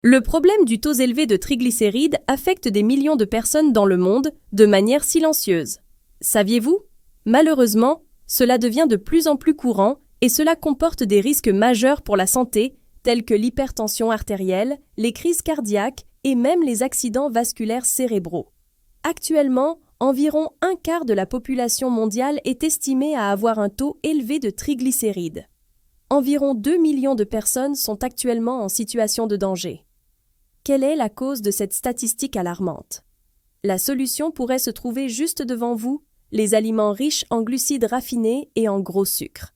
Le problème du taux élevé de triglycérides affecte des millions de personnes dans le monde de manière silencieuse. Saviez-vous? Malheureusement, cela devient de plus en plus courant et cela comporte des risques majeurs pour la santé, tels que l'hypertension artérielle, les crises cardiaques et même les accidents vasculaires cérébraux. Actuellement, environ un quart de la population mondiale est estimée à avoir un taux élevé de triglycérides. Environ 2 millions de personnes sont actuellement en situation de danger. Quelle est la cause de cette statistique alarmante? La solution pourrait se trouver juste devant vous, les aliments riches en glucides raffinés et en gros sucre.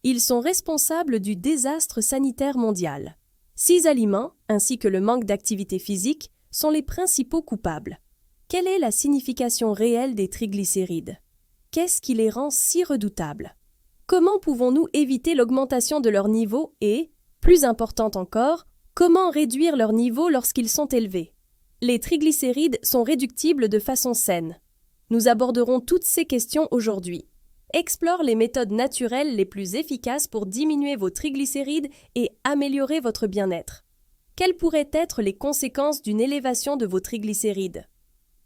Ils sont responsables du désastre sanitaire mondial. 6 aliments, ainsi que le manque d'activité physique, sont les principaux coupables. Quelle est la signification réelle des triglycérides? Qu'est-ce qui les rend si redoutables? Comment pouvons-nous éviter l'augmentation de leur niveau et, plus importante encore, comment réduire leur niveau lorsqu'ils sont élevés? Les triglycérides sont réductibles de façon saine. Nous aborderons toutes ces questions aujourd'hui. Explore les méthodes naturelles les plus efficaces pour diminuer vos triglycérides et améliorer votre bien-être. Quelles pourraient être les conséquences d'une élévation de vos triglycérides?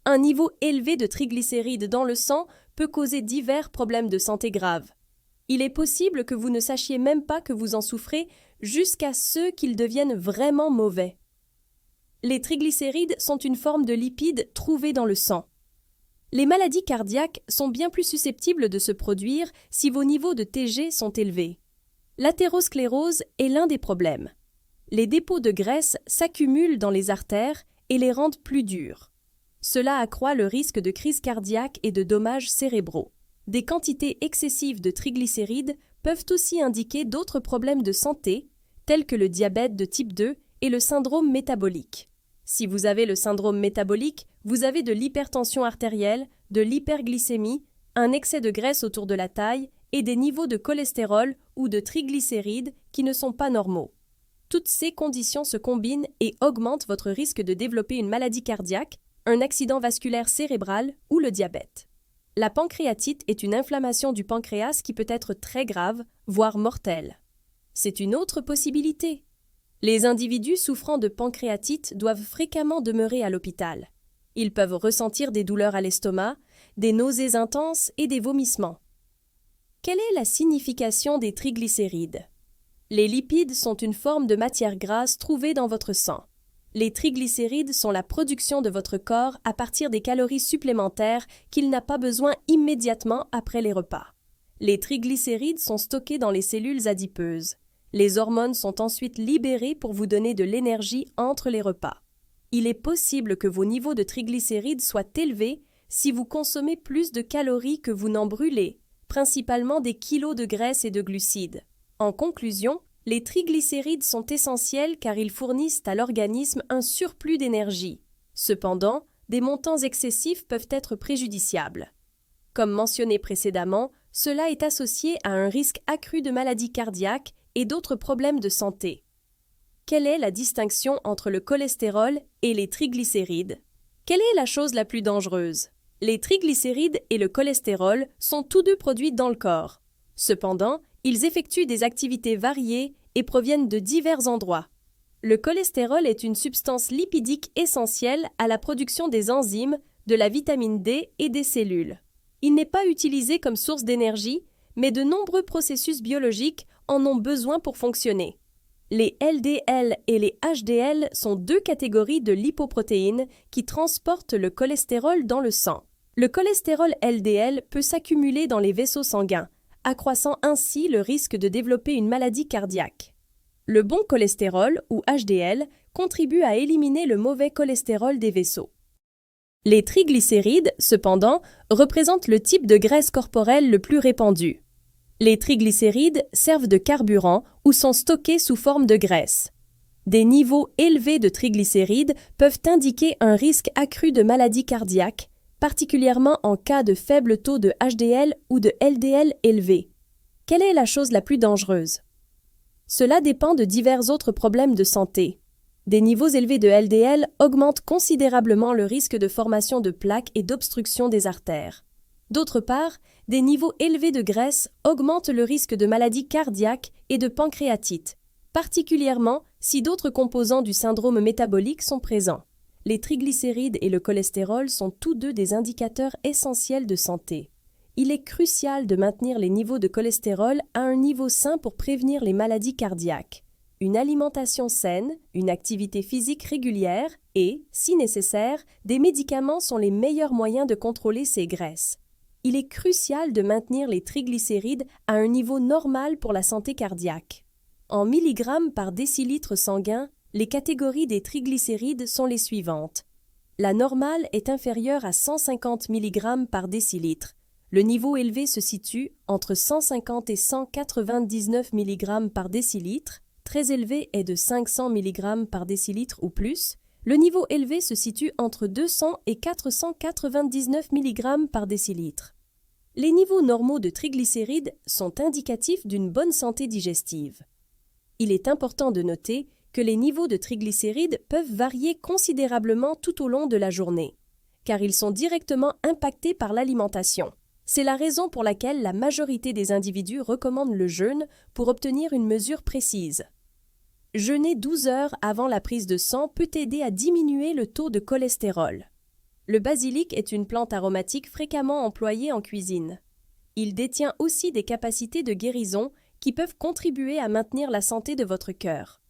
Un niveau élevé de triglycérides dans le sang peut causer divers problèmes de santé graves. Il est possible que vous ne sachiez même pas que vous en souffrez jusqu'à ce qu'ils deviennent vraiment mauvais. Les triglycérides sont une forme de lipide trouvée dans le sang. Les maladies cardiaques sont bien plus susceptibles de se produire si vos niveaux de TG sont élevés. L'athérosclérose est l'un des problèmes. Les dépôts de graisse s'accumulent dans les artères et les rendent plus durs. Cela accroît le risque de crise cardiaque et de dommages cérébraux. Des quantités excessives de triglycérides peuvent aussi indiquer d'autres problèmes de santé, tels que le diabète de type 2 et le syndrome métabolique. Si vous avez le syndrome métabolique, vous avez de l'hypertension artérielle, de l'hyperglycémie, un excès de graisse autour de la taille et des niveaux de cholestérol ou de triglycérides qui ne sont pas normaux. Toutes ces conditions se combinent et augmentent votre risque de développer une maladie cardiaque, un accident vasculaire cérébral ou le diabète. La pancréatite est une inflammation du pancréas qui peut être très grave, voire mortelle. C'est une autre possibilité. Les individus souffrant de pancréatite doivent fréquemment demeurer à l'hôpital. Ils peuvent ressentir des douleurs à l'estomac, des nausées intenses et des vomissements. Quelle est la signification des triglycérides? Les lipides sont une forme de matière grasse trouvée dans votre sang. Les triglycérides sont la production de votre corps à partir des calories supplémentaires qu'il n'a pas besoin immédiatement après les repas. Les triglycérides sont stockés dans les cellules adipeuses. Les hormones sont ensuite libérées pour vous donner de l'énergie entre les repas. Il est possible que vos niveaux de triglycérides soient élevés si vous consommez plus de calories que vous n'en brûlez, principalement des kilos de graisse et de glucides. En conclusion, les triglycérides sont essentiels car ils fournissent à l'organisme un surplus d'énergie. Cependant, des montants excessifs peuvent être préjudiciables. Comme mentionné précédemment, cela est associé à un risque accru de maladies cardiaques et d'autres problèmes de santé. Quelle est la distinction entre le cholestérol et les triglycérides? Quelle est la chose la plus dangereuse? Les triglycérides et le cholestérol sont tous deux produits dans le corps. Cependant, ils effectuent des activités variées et proviennent de divers endroits. Le cholestérol est une substance lipidique essentielle à la production des enzymes, de la vitamine D et des cellules. Il n'est pas utilisé comme source d'énergie, mais de nombreux processus biologiques en ont besoin pour fonctionner. Les LDL et les HDL sont deux catégories de lipoprotéines qui transportent le cholestérol dans le sang. Le cholestérol LDL peut s'accumuler dans les vaisseaux sanguins, accroissant ainsi le risque de développer une maladie cardiaque. Le bon cholestérol, ou HDL, contribue à éliminer le mauvais cholestérol des vaisseaux. Les triglycérides, cependant, représentent le type de graisse corporelle le plus répandu. Les triglycérides servent de carburant ou sont stockés sous forme de graisse. Des niveaux élevés de triglycérides peuvent indiquer un risque accru de maladie cardiaque, particulièrement en cas de faible taux de HDL ou de LDL élevé. Quelle est la chose la plus dangereuse? Cela dépend de divers autres problèmes de santé. Des niveaux élevés de LDL augmentent considérablement le risque de formation de plaques et d'obstruction des artères. D'autre part, des niveaux élevés de graisse augmentent le risque de maladies cardiaques et de pancréatite. particulièrement si d'autres composants du syndrome métabolique sont présents. Les triglycérides et le cholestérol sont tous deux des indicateurs essentiels de santé. Il est crucial de maintenir les niveaux de cholestérol à un niveau sain pour prévenir les maladies cardiaques. Une alimentation saine, une activité physique régulière et, si nécessaire, des médicaments sont les meilleurs moyens de contrôler ces graisses. Il est crucial de maintenir les triglycérides à un niveau normal pour la santé cardiaque. En milligrammes par décilitre sanguin, les catégories des triglycérides sont les suivantes. La normale est inférieure à 150 mg par décilitre. Le niveau élevé se situe entre 150 et 199 mg par décilitre. Très élevé est de 500 mg par décilitre ou plus. Le niveau élevé se situe entre 200 et 499 mg par décilitre. Les niveaux normaux de triglycérides sont indicatifs d'une bonne santé digestive. Il est important de noter que les niveaux de triglycérides peuvent varier considérablement tout au long de la journée, car ils sont directement impactés par l'alimentation. C'est la raison pour laquelle la majorité des individus recommandent le jeûne pour obtenir une mesure précise. Jeûner 12 heures avant la prise de sang peut aider à diminuer le taux de cholestérol. Le basilic est une plante aromatique fréquemment employée en cuisine. Il détient aussi des capacités de guérison qui peuvent contribuer à maintenir la santé de votre cœur.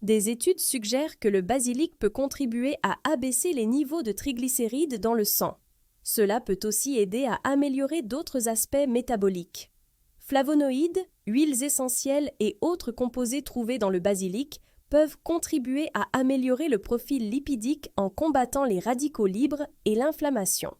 Des études suggèrent que le basilic peut contribuer à abaisser les niveaux de triglycérides dans le sang. Cela peut aussi aider à améliorer d'autres aspects métaboliques. Flavonoïdes, huiles essentielles et autres composés trouvés dans le basilic peuvent contribuer à améliorer le profil lipidique en combattant les radicaux libres et l'inflammation.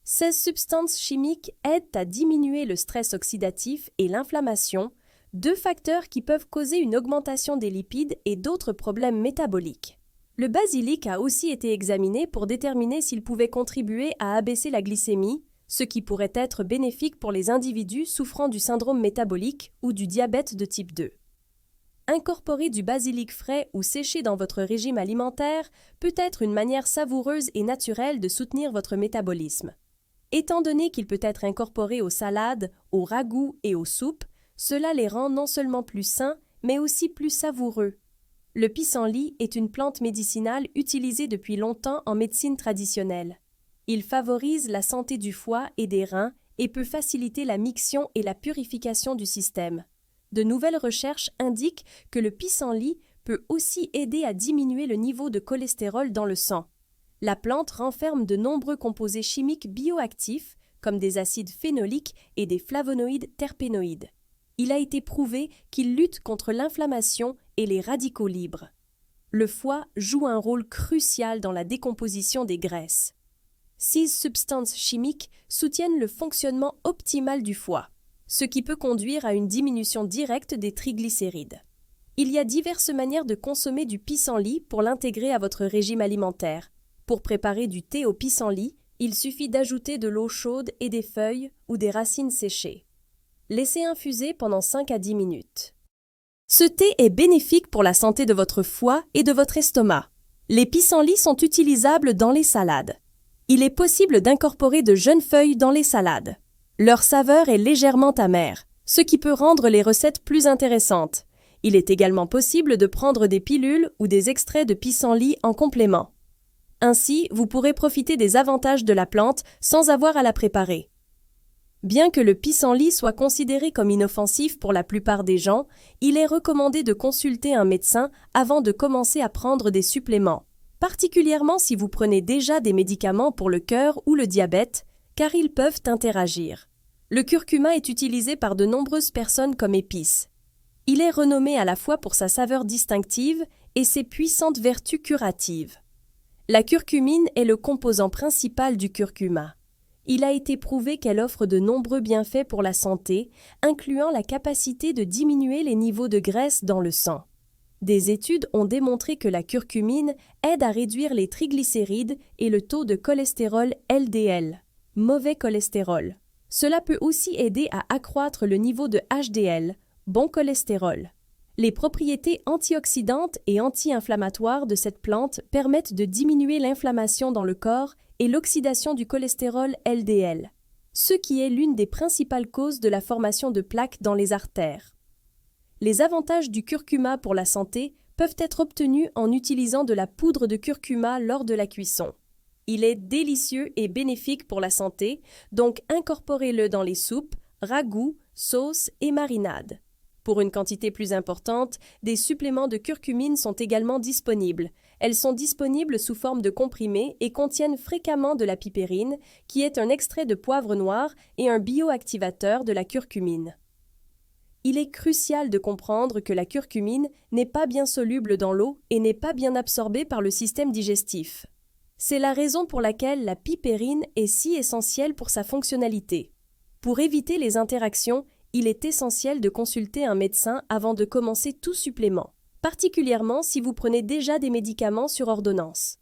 Ces substances chimiques aident à diminuer le stress oxydatif et l'inflammation, deux facteurs qui peuvent causer une augmentation des lipides et d'autres problèmes métaboliques. Le basilic a aussi été examiné pour déterminer s'il pouvait contribuer à abaisser la glycémie, ce qui pourrait être bénéfique pour les individus souffrant du syndrome métabolique ou du diabète de type 2. Incorporer du basilic frais ou séché dans votre régime alimentaire peut être une manière savoureuse et naturelle de soutenir votre métabolisme. Étant donné qu'il peut être incorporé aux salades, aux ragoûts et aux soupes, cela les rend non seulement plus sains, mais aussi plus savoureux. Le pissenlit est une plante médicinale utilisée depuis longtemps en médecine traditionnelle. Il favorise la santé du foie et des reins et peut faciliter la miction et la purification du système. De nouvelles recherches indiquent que le pissenlit peut aussi aider à diminuer le niveau de cholestérol dans le sang. La plante renferme de nombreux composés chimiques bioactifs, comme des acides phénoliques et des flavonoïdes terpénoïdes. Il a été prouvé qu'il lutte contre l'inflammation et les radicaux libres. Le foie joue un rôle crucial dans la décomposition des graisses. 6 substances chimiques soutiennent le fonctionnement optimal du foie, ce qui peut conduire à une diminution directe des triglycérides. Il y a diverses manières de consommer du pissenlit pour l'intégrer à votre régime alimentaire. Pour préparer du thé au pissenlit, il suffit d'ajouter de l'eau chaude et des feuilles ou des racines séchées. Laissez infuser pendant 5 à 10 minutes. Ce thé est bénéfique pour la santé de votre foie et de votre estomac. Les pissenlits sont utilisables dans les salades. Il est possible d'incorporer de jeunes feuilles dans les salades. Leur saveur est légèrement amère, ce qui peut rendre les recettes plus intéressantes. Il est également possible de prendre des pilules ou des extraits de pissenlit en complément. Ainsi, vous pourrez profiter des avantages de la plante sans avoir à la préparer. Bien que le pissenlit soit considéré comme inoffensif pour la plupart des gens, il est recommandé de consulter un médecin avant de commencer à prendre des suppléments, particulièrement si vous prenez déjà des médicaments pour le cœur ou le diabète, car ils peuvent interagir. Le curcuma est utilisé par de nombreuses personnes comme épice. Il est renommé à la fois pour sa saveur distinctive et ses puissantes vertus curatives. La curcumine est le composant principal du curcuma. Il a été prouvé qu'elle offre de nombreux bienfaits pour la santé, incluant la capacité de diminuer les niveaux de graisse dans le sang. Des études ont démontré que la curcumine aide à réduire les triglycérides et le taux de cholestérol LDL, mauvais cholestérol. Cela peut aussi aider à accroître le niveau de HDL, bon cholestérol. Les propriétés antioxydantes et anti-inflammatoires de cette plante permettent de diminuer l'inflammation dans le corps et l'oxydation du cholestérol LDL, ce qui est l'une des principales causes de la formation de plaques dans les artères. Les avantages du curcuma pour la santé peuvent être obtenus en utilisant de la poudre de curcuma lors de la cuisson. Il est délicieux et bénéfique pour la santé, donc incorporez-le dans les soupes, ragoûts, sauces et marinades. Pour une quantité plus importante, des suppléments de curcumine sont également disponibles. Elles sont disponibles sous forme de comprimés et contiennent fréquemment de la pipérine, qui est un extrait de poivre noir et un bioactivateur de la curcumine. Il est crucial de comprendre que la curcumine n'est pas bien soluble dans l'eau et n'est pas bien absorbée par le système digestif. C'est la raison pour laquelle la pipérine est si essentielle pour sa fonctionnalité. Pour éviter les interactions, il est essentiel de consulter un médecin avant de commencer tout supplément, particulièrement si vous prenez déjà des médicaments sur ordonnance.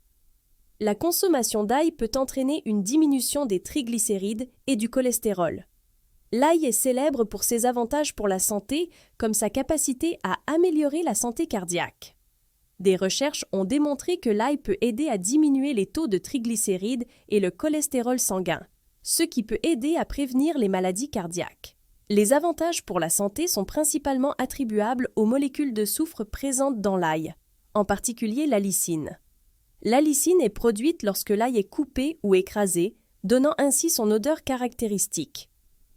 La consommation d'ail peut entraîner une diminution des triglycérides et du cholestérol. L'ail est célèbre pour ses avantages pour la santé, comme sa capacité à améliorer la santé cardiaque. Des recherches ont démontré que l'ail peut aider à diminuer les taux de triglycérides et le cholestérol sanguin, ce qui peut aider à prévenir les maladies cardiaques. Les avantages pour la santé sont principalement attribuables aux molécules de soufre présentes dans l'ail, en particulier la lysine. La lysine est produite lorsque l'ail est coupé ou écrasé, donnant ainsi son odeur caractéristique.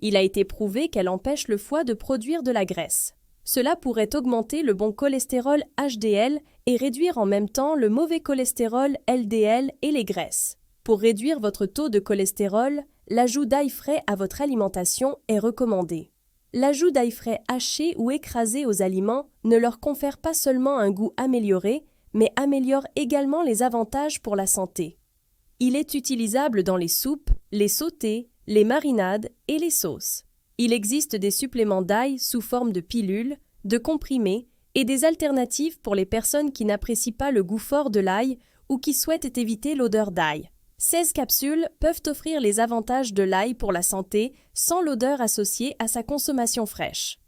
Il a été prouvé qu'elle empêche le foie de produire de la graisse. Cela pourrait augmenter le bon cholestérol HDL et réduire en même temps le mauvais cholestérol LDL et les graisses. Pour réduire votre taux de cholestérol, l'ajout d'ail frais à votre alimentation est recommandé. L'ajout d'ail frais haché ou écrasé aux aliments ne leur confère pas seulement un goût amélioré, mais améliore également les avantages pour la santé. Il est utilisable dans les soupes, les sautés, les marinades et les sauces. Il existe des suppléments d'ail sous forme de pilules, de comprimés et des alternatives pour les personnes qui n'apprécient pas le goût fort de l'ail ou qui souhaitent éviter l'odeur d'ail. 16 capsules peuvent offrir les avantages de l'ail pour la santé sans l'odeur associée à sa consommation fraîche.